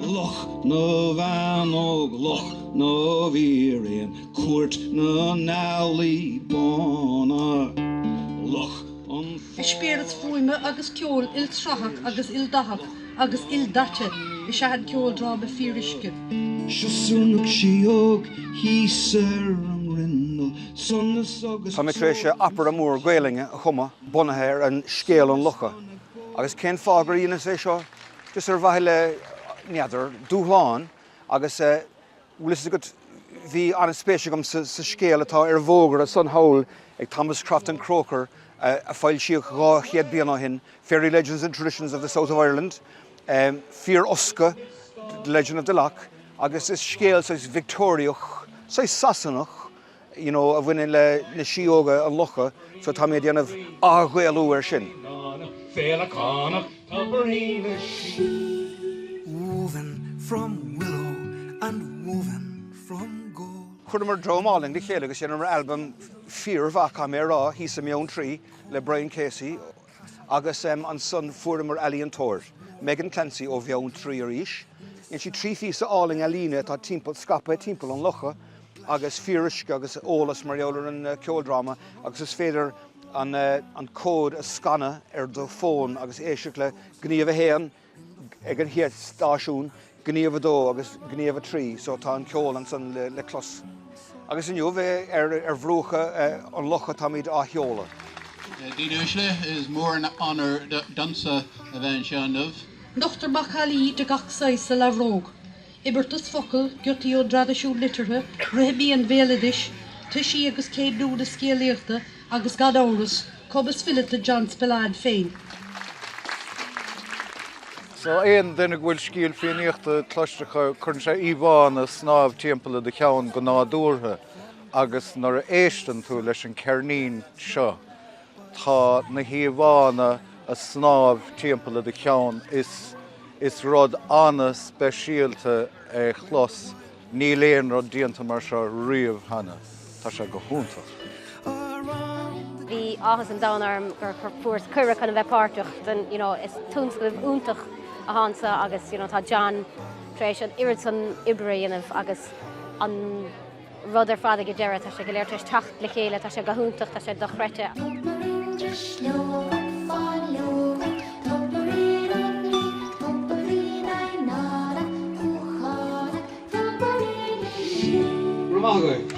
Loch no vanog, loch no viren, court no nowly bona. Loch on Spirits fuime agus cheol il trahach agus il dahach agus il dache. Seoladh cheoldráma Fíoruisce. Shsunuk shiog he serum rindle sunnas agus. Tá mitréise apar amór gailinge a chuma bonathair an scéal an Locha. Agus cén fágur íana sé seo, just bhaile neadar dúchláin agus bhfuil go bhí an spéise gom sa scéal atá bhógar a san hail ag Thomas Crofton Croker a fáil siach gá chéad bliana hin, Fairy Legends and Traditions of the South of Ireland, Fíoruisce, The Legend of the Loch, agus is scéal sa Victoriach, sa Sasanach, you know, a bhfuin le na síoga an Locha, so tá méid déanamh ághailú sin. Woven from willow and woven from gold. Chuirmar dromáling de chéile agus sin album Fíoruisce mé rá hí sa mion trí le Brian Casey agus an son fuairmar Ellie an Tor. Megan Clancy ó bheann trí ar is. In si trí fí sa áling a líne tá timppel scape timppel an Locha agus Fíoruisce agus ólas mar eolar an cheoldráma agus is féidir an cód a scanna do fón agus éisiach le gníomh héan ag an hiad stáisiún gníomh dó agus gníomh trí so tá an ceol an san le clos. Agus inniu bheith bhruacha an Locha tá míad á sheola. Dídúisle is mór an honor dansa a bheith seanmh. Dr. Bacali de gachsaise la vroog. Ibertus focal, gurti o dradasú litterhe, rehebi an veledis, tishi agus céad blúd a scéalaíochta agus gadóras, cobas fillete John Spillane féin. So duine bhfuil scíal féiníochta cloistecha chun sé íomháin a snámh timpealla de cheann go nádúrtha agus nar éistan tú leis an cearnín seo. Tá na híomhána a snámh timpealla de cheann is rud anna speisialta chlos ní léon rud díonta mar seo riamh hana. Tá sé go húntaach. Bhí áthas an dánarm gur fuair cuire chun bheith páirteach den is túnscadh úntaach a hása agus tá John trééis an irid san ibrianamh agus an rud ar fada go deire tá sé go léir tacht le chéile tá sé go húntaach tá sé do chreite. Ramago.